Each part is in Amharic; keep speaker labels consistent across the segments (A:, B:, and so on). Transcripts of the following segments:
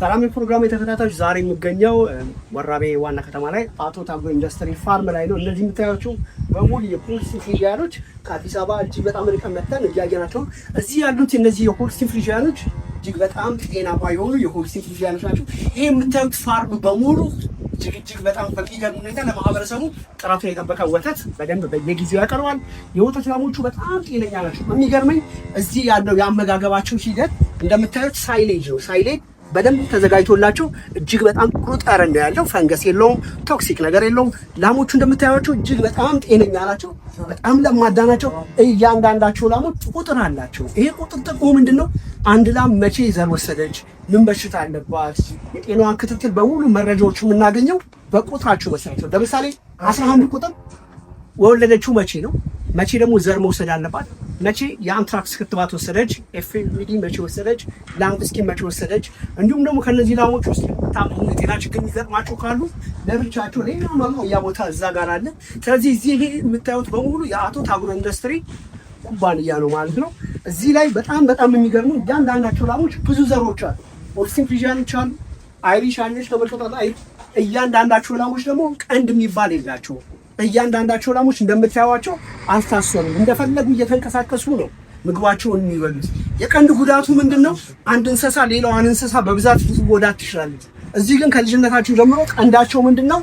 A: ሰላም ፕሮግራም የተከታታዮች ዛሬ የሚገኘው ወራቤ ዋና ከተማ ላይ አቶ ታምሩ ኢንዱስትሪ ፋርም ላይ ነው። እነዚህ የምታዩቸው በሙሉ የሆልስቲን ፍሪጂያኖች ከአዲስ አበባ እጅግ በጣም ርቀን መጥተን እያየናቸው እዚህ ያሉት እነዚህ የሆልስቲን ፍሪጂያኖች እጅግ በጣም ጤናማ የሆኑ የሆልስቲን ፍሪጂያኖች ናቸው። ይሄ የምታዩት ፋርም በሙሉ እጅግ በጣም በሚገርም ሁኔታ ለማህበረሰቡ ጥራቱን የጠበቀ ወተት በደንብ በየጊዜው ያቀርባል። የወተት ላሞቹ በጣም ጤነኛ ናቸው። የሚገርመኝ እዚህ ያለው የአመጋገባቸው ሂደት እንደምታዩት ሳይሌጅ ነው። ሳይሌጅ በደንብ ተዘጋጅቶላቸው እጅግ በጣም ጥሩ ጠረን ነው ያለው። ፈንገስ የለውም፣ ቶክሲክ ነገር የለውም። ላሞቹ እንደምታዩቸው እጅግ በጣም ጤነኛ ናቸው፣ በጣም ለማዳ ናቸው። እያንዳንዳቸው ላሞች ቁጥር አላቸው። ይሄ ቁጥር ጥቅሙ ምንድነው? አንድ ላም መቼ ዘር ወሰደች፣ ምን በሽታ አለባት፣ የጤናዋን ክትትል በሙሉ መረጃዎቹ የምናገኘው በቁጥራቸው መሰረት ነው። ለምሳሌ 11 ቁጥር ወለደችው መቼ ነው፣ መቼ ደግሞ ዘር መውሰድ አለባት፣ መቼ የአንትራክስ ክትባት ወሰደች፣ ኤፍኤምዲ መቼ ወሰደች፣ ላንግ ስኪን መቼ ወሰደች። እንዲሁም ደግሞ ከነዚህ ላሞች ውስጥ ታማሚ የጤና ችግር የሚገጥማቸው ካሉ ለብቻቸው ሌላ ማቆያ ቦታ እዛ ጋር አለ። ስለዚህ እዚህ ይሄ የምታዩት በሙሉ የአቶ ታምሩ ኢንዱስትሪ ኩባንያ ነው ማለት ነው። እዚህ ላይ በጣም የሚገርሙ እያንዳንዳቸው ላሞች ብዙ ዘሮች አሉ። ሆልስቲን ፍሪጂያኖች አሉ፣ አይሪሽ አለች ተመልከቷት። እያንዳንዳቸው ላሞች ደግሞ ቀንድ የሚባል የላቸውም። እያንዳንዳቸው ላሞች እንደምታዩዋቸው አልታሰሩም፣ እንደፈለጉ እየተንቀሳቀሱ ነው ምግባቸውን የሚበሉት። የቀንድ ጉዳቱ ምንድነው? አንድ እንስሳ ሌላዋን እንስሳ በብዛት ልትጎዳት ትችላለች። እዚህ ግን ከልጅነታቸው ጀምሮ ቀንዳቸው ምንድነው?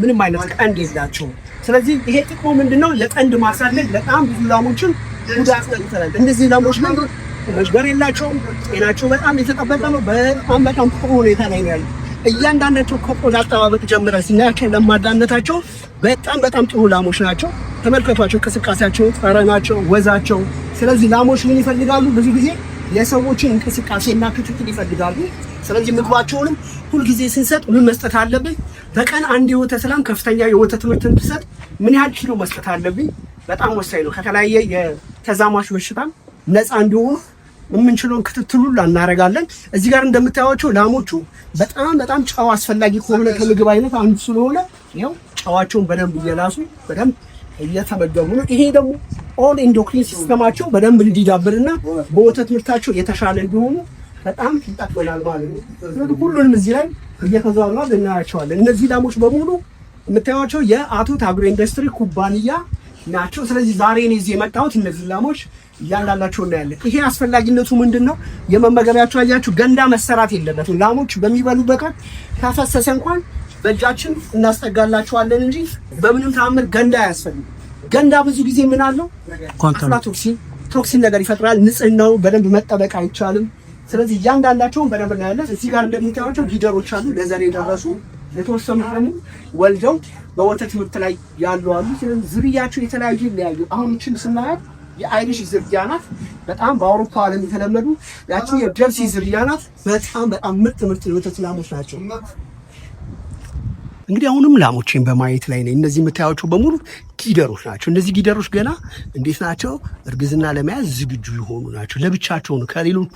A: ምንም አይነት ቀንድ የላቸውም። ስለዚህ ይሄ ጥቅሙ ምንድነው? ለቀንድ ማሳደግ በጣም ብዙ ላሞችን ጉዳት ይተላል። እንደዚህ ላሞች ላይ መሽበር የላቸውም። ጤናቸው በጣም የተጠበቀ ነው። በጣም ጥሩ ሁኔታ ላይ ነው ያለው። እያንዳንዳቸው ከቆዳ አጠባበቅ ጀምረን ስናያቸው ለማዳነታቸው በጣም ጥሩ ላሞች ናቸው። ተመልከቷቸው፣ እንቅስቃሴያቸው፣ ጠረናቸው፣ ወዛቸው። ስለዚህ ላሞች ምን ይፈልጋሉ? ብዙ ጊዜ የሰዎችን እንቅስቃሴና ክትትል ይፈልጋሉ። ስለዚህ ምግባቸውንም ሁልጊዜ ስንሰጥ ምን መስጠት አለብን? በቀን አንድ የወተት ላም ከፍተኛ የወተት ምርትን ብሰጥ ምን ያህል ኪሎ መስጠት አለብኝ? በጣም ወሳኝ ነው። ከተለያየ የተዛማች በሽታ ነፃ እንዲሆኑ የምንችለውን ክትትሉ እናደርጋለን። እዚህ ጋር እንደምታዩቸው ላሞቹ በጣም ጨው አስፈላጊ ከሆነ ከምግብ አይነት አንዱ ስለሆነ ይኸው ጨዋቸውን በደንብ እየላሱ በደንብ እየተመገቡ ነው። ይሄ ደግሞ ኦል ኢንዶክሪን ሲስተማቸው በደንብ እንዲዳብርና በወተት ምርታቸው የተሻለ እንዲሆኑ በጣም ይጠቅመናል ማለት ነው። ስለዚህ ሁሉንም እዚህ ላይ እየተዘዋወርን እናያቸዋለን። እነዚህ ላሞች በሙሉ የምታዩቸው የአቶ ታምሩ ኢንዱስትሪ ኩባንያ ናቸው። ስለዚህ ዛሬ እኔ እዚህ የመጣሁት እነዚህ ላሞች እያንዳንዳቸው እናያለን። ይሄ አስፈላጊነቱ ምንድነው? የመመገቢያቸው አያችሁ ገንዳ መሰራት የለበትም። ላሞች በሚበሉበት ወቅት ከፈሰሰ እንኳን በእጃችን እናስጠጋላቸዋለን እንጂ በምንም ተአምር ገንዳ አያስፈልግም። ገንዳ ብዙ ጊዜ ምን አለው? ቶክሲን ነገር ይፈጥራል። ንጽህናው በደንብ መጠበቅ አይቻልም። ስለዚህ እያንዳንዳቸውን በደንብ እናያለን። እዚህ ጋር እንደምታዩቸው ጊደሮች አሉ፣ ለዘር የደረሱ የተወሰኑ ደግሞ ወልደው በወተት ምርት ላይ ያሉ አሉ። ስለዚህ ዝርያቸው የተለያዩ ይለያዩ። አሁን እቺን ስናያት የአይሪሽ ዝርያ ናት። በጣም በአውሮፓ ዓለም የተለመዱ ያቺ የጀርሲ ዝርያ ናት። በጣም ምርጥ የወተት ላሞች ናቸው። እንግዲህ አሁንም ላሞችን በማየት ላይ ነኝ። እነዚህ የምታያቸው በሙሉ ጊደሮች ናቸው። እነዚህ ጊደሮች ገና እንዴት ናቸው? እርግዝና ለመያዝ ዝግጁ የሆኑ ናቸው። ለብቻቸው ነው፣ ከሌሎቹ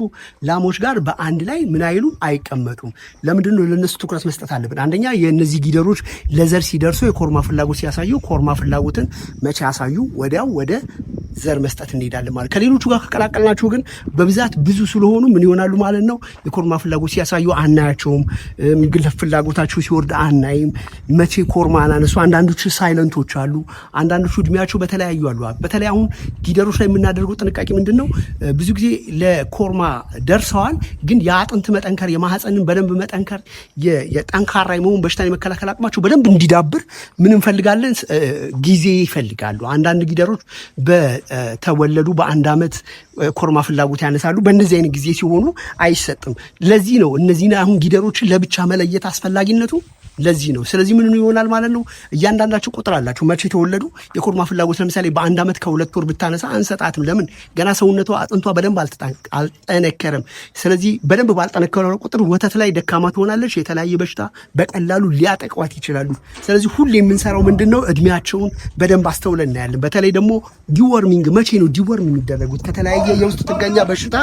A: ላሞች ጋር በአንድ ላይ ምን አይሉ አይቀመጡም። ለምንድን ነው? ለነሱ ትኩረት መስጠት አለብን። አንደኛ የእነዚህ ጊደሮች ለዘር ሲደርሱ የኮርማ ፍላጎት ሲያሳዩ ኮርማ ፍላጎትን መቼ ያሳዩ ወዲያው ወደ ዘር መስጠት እንሄዳለን ማለት። ከሌሎቹ ጋር ከቀላቀልናቸው ግን በብዛት ብዙ ስለሆኑ ምን ይሆናሉ ማለት ነው? የኮርማ ፍላጎት ሲያሳዩ አናያቸውም። ምግብ ፍላጎታቸው ሲወርድ አናይም። መቼ ኮርማ አናነሱ። አንዳንዶቹ ሳይለንቶች አሉ፣ አንዳንዶቹ እድሜያቸው በተለያዩ አሉ። በተለይ አሁን ጊደሮች ላይ የምናደርገው ጥንቃቄ ምንድነው? ብዙ ጊዜ ለኮርማ ደርሰዋል፣ ግን የአጥንት መጠንከር የማህፀንን በደንብ መጠንከር የጠንካራ የመሆን በሽታን የመከላከል አቅማቸው በደንብ እንዲዳብር ምን እንፈልጋለን? ጊዜ ይፈልጋሉ። አንዳንድ ጊደሮች በተወለዱ በአንድ ዓመት ኮርማ ፍላጎት ያነሳሉ። በእነዚህ አይነት ጊዜ ሲሆኑ አይሰጥም። ለዚህ ነው እነዚህን አሁን ጊደሮችን ለብቻ መለየት አስፈላጊነቱ ለዚህ ነው። ስለዚህ ምን ይሆናል ማለት ነው? እያንዳንዳቸው ቁጥር አላቸው። መቼ ተወለዱ፣ የኮርማ ፍላጎት ለምሳሌ በአንድ ዓመት ከ2 ወር ብታነሳ አንሰጣትም። ለምን? ገና ሰውነቷ አጥንቷ በደንብ አልጠነከረም። ስለዚህ በደንብ ባልጠነከረ ቁጥር ወተት ላይ ደካማ ትሆናለች። የተለያየ በሽታ በቀላሉ ሊያጠቋት ይችላሉ። ስለዚህ ሁሌ የምንሰራው ምንድነው? እድሜያቸውን በደንብ አስተውለን እናያለን። በተለይ ደግሞ ዲወርሚንግ መቼ ነው ዲወርም የሚደረጉት? ከተለያየ የውስጥ ጥገኛ በሽታ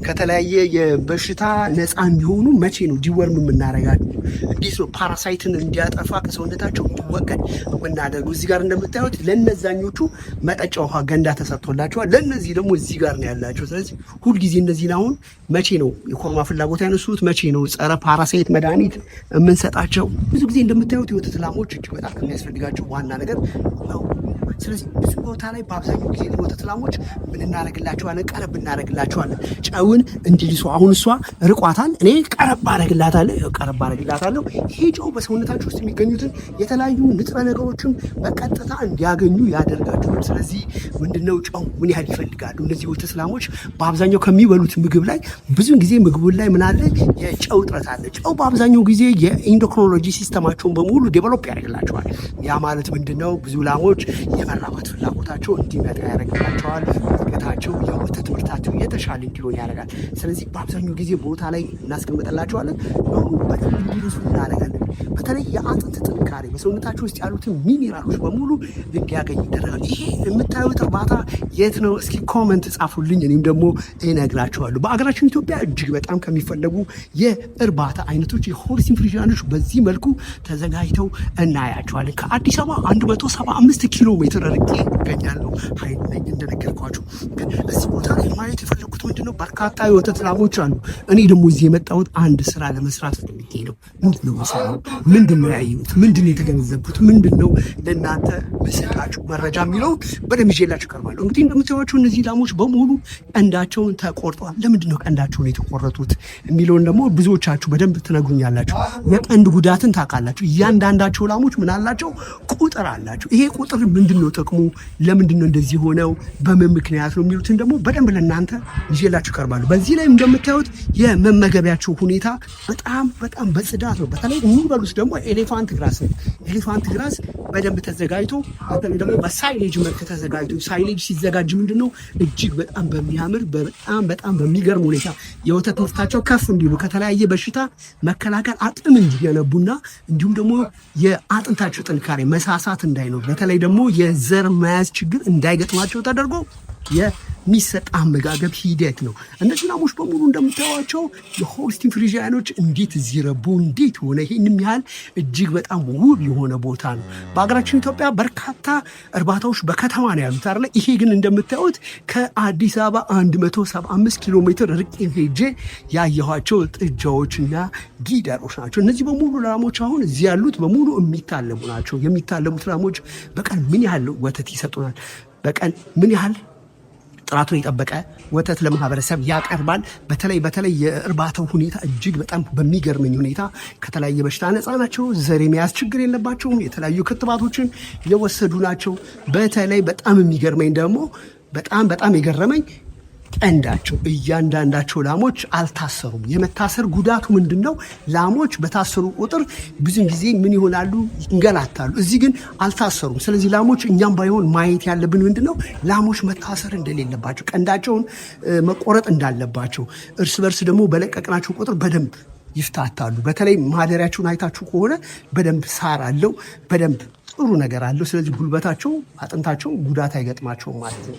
A: ከተለያየ የበሽታ ነፃ እንዲሆኑ መቼ ነው ዲወርም የምናረጋቸው? እንዴት ነው ፓራሳይት ፓራሳይትን እንዲያጠፋ ከሰውነታቸው እንዲወገድ የምናደርገው። እዚህ ጋር እንደምታዩት ለነዛኞቹ መጠጫ ውሃ ገንዳ ተሰጥቶላቸዋል። ለነዚህ ደግሞ እዚህ ጋር ነው ያላቸው። ስለዚህ ሁልጊዜ እነዚህን አሁን መቼ ነው የኮርማ ፍላጎት ያነሱት? መቼ ነው ጸረ ፓራሳይት መድኃኒት የምንሰጣቸው? ብዙ ጊዜ እንደምታዩት የወተት ላሞች እጅግ በጣም ከሚያስፈልጋቸው ዋና ነገር ነው። ስለዚህ ብዙ ቦታ ላይ በአብዛኛው ጊዜ የወተት ላሞች ምን እናደርግላቸዋለን? ቀረብ እናደርግላቸዋለን ጨውን እንዲልሱ። አሁን እሷ ርቋታል፣ እኔ ቀረብ አደርግላታለሁ። ይሄ ጨው በሰውነታቸው ውስጥ የሚገኙትን የተለያዩ ንጥረ ነገሮችን በቀጥታ እንዲያገኙ ያደርጋቸዋል። ስለዚህ ምንድነው ጨው ምን ያህል ይፈልጋሉ እነዚህ ወተት ላሞች? በአብዛኛው ከሚበሉት ምግብ ላይ ብዙን ጊዜ ምግቡን ላይ ምን አለ? የጨው እጥረት አለ። ጨው በአብዛኛው ጊዜ የኢንዶክሪኖሎጂ ሲስተማቸውን በሙሉ ዴቨሎፕ ያደርግላቸዋል። ያ ማለት ምንድነው? ብዙ ላሞች የመራባት ፍላጎታቸው እንዲመጣ ያደርግላቸዋል። እድገታቸው የወተት ምርታቸው የተሻለ እንዲሆን ያደርጋል። ስለዚህ በአብዛኛው ጊዜ ቦታ ላይ እናስቀምጠላቸዋለን። በደንብ እንዲርሱ እናደርጋለን። በተለይ የአጥንት ጥንካሬ በሰውነታቸው ውስጥ ያሉትን ሚኒራሎች በሙሉ እንዲያገኝ ይደረጋል። ይሄ የምታዩት እርባታ የት ነው? እስኪ ኮመንት ጻፉልኝ፣ እኔም ደግሞ እነግራቸዋለሁ። በአገራችን ኢትዮጵያ እጅግ በጣም ከሚፈለጉ የእርባታ አይነቶች የሆልስቲን ፍሪዥያኖች በዚህ መልኩ ተዘጋጅተው እናያቸዋለን። ከአዲስ አበባ 175 ኪሎ ሜትር ርቄ እገኛለሁ። ሀይል ነኝ እንደነገርኳችሁ። ግን እዚህ ቦታ ላይ ማየት የፈለግኩት ምንድነው? በርካታ የወተት ላሞች አሉ። እኔ ደግሞ እዚህ የመጣሁት አንድ ስራ ለመስራት ፈልጌ ነው። ምንድነው መሰራው? ምንድነው ያየሁት? ምንድነው የተገነዘብኩት? ምንድነው ለእናንተ መሰጣችሁ መረጃ የሚለው በደንብ ይዤላችሁ እቀርባለሁ። እንግዲህ እንደምታዩዋቸው እነዚህ ላሞች በሙሉ ቀንዳቸውን ተቆርጠዋል። ለምንድነው ቀንዳቸውን የተቆረጡት የሚለውን ደግሞ ብዙዎቻችሁ በደንብ ትነግሩኛላችሁ። የቀንድ ጉዳትን ታውቃላችሁ። እያንዳንዳቸው ላሞች ምን አላቸው? ቁጥር አላቸው። ይሄ ቁጥር ምንድነው ጥቅሙ? ለምንድነው እንደዚህ ሆነው? በምን ምክንያት ነው የሚሉትን ደግሞ በደንብ ለእናንተ ይዤላችሁ እቀርባለሁ። በዚህ ላይ እንደምታዩት የመመገቢያቸው ሁኔታ በጣም በጽዳት ነው። በተለይ የሚበሉት ደግሞ ኤሌፋንት ግራስ ነው። ኤሌፋንት ግራስ በደንብ ተዘጋጅቶ በተለይ ደግሞ በሳይሌጅ መልክ ተዘጋጅቶ፣ ሳይሌጅ ሲዘጋጅ ምንድነው እጅግ በጣም በሚያምር በጣም በሚገርም ሁኔታ የወተት ምርታቸው ከፍ እንዲሉ ከተለያየ በሽታ መከላከል አቅም እንዲገነቡና እንዲሁም ደግሞ የአጥንታቸው ጥንካሬ መሳሳት እንዳይኖር በተለይ ደግሞ የዘር መያዝ ችግር እንዳይገጥማቸው ተደርጎ የሚሰጥ አመጋገብ ሂደት ነው። እነዚህ ላሞች በሙሉ እንደምታዩዋቸው የሆልስቲን ፍሪዥያኖች እንዴት እዚህ ረቡ? እንዴት ሆነ? ይህንም ያህል እጅግ በጣም ውብ የሆነ ቦታ ነው። በሀገራችን ኢትዮጵያ በርካታ እርባታዎች በከተማ ነው ያሉት አይደለ? ይሄ ግን እንደምታዩት ከአዲስ አበባ 175 ኪሎ ሜትር ርቄ ሄጄ ያየኋቸው ጥጃዎችና ጊደሮች ናቸው። እነዚህ በሙሉ ላሞች አሁን እዚህ ያሉት በሙሉ የሚታለቡ ናቸው። የሚታለቡት ላሞች በቀን ምን ያህል ወተት ይሰጡናል? በቀን ምን ያህል ጥራቱን የጠበቀ ወተት ለማህበረሰብ ያቀርባል? በተለይ የእርባታው ሁኔታ እጅግ በጣም በሚገርመኝ ሁኔታ ከተለያየ በሽታ ነፃ ናቸው። ዘር የመያዝ ችግር የለባቸውም። የተለያዩ ክትባቶችን የወሰዱ ናቸው። በተለይ በጣም የሚገርመኝ ደግሞ በጣም የገረመኝ ቀንዳቸው፣ እያንዳንዳቸው ላሞች አልታሰሩም። የመታሰር ጉዳቱ ምንድን ነው? ላሞች በታሰሩ ቁጥር ብዙን ጊዜ ምን ይሆናሉ? ይንገላታሉ። እዚህ ግን አልታሰሩም። ስለዚህ ላሞች እኛም ባይሆን ማየት ያለብን ምንድን ነው? ላሞች መታሰር እንደሌለባቸው፣ ቀንዳቸውን መቆረጥ እንዳለባቸው፣ እርስ በርስ ደግሞ በለቀቅናቸው ቁጥር በደንብ ይፍታታሉ። በተለይ ማደሪያቸውን አይታችሁ ከሆነ በደንብ ሳር አለው፣ በደንብ ጥሩ ነገር አለው። ስለዚህ ጉልበታቸው፣ አጥንታቸው ጉዳት አይገጥማቸውም ማለት ነው።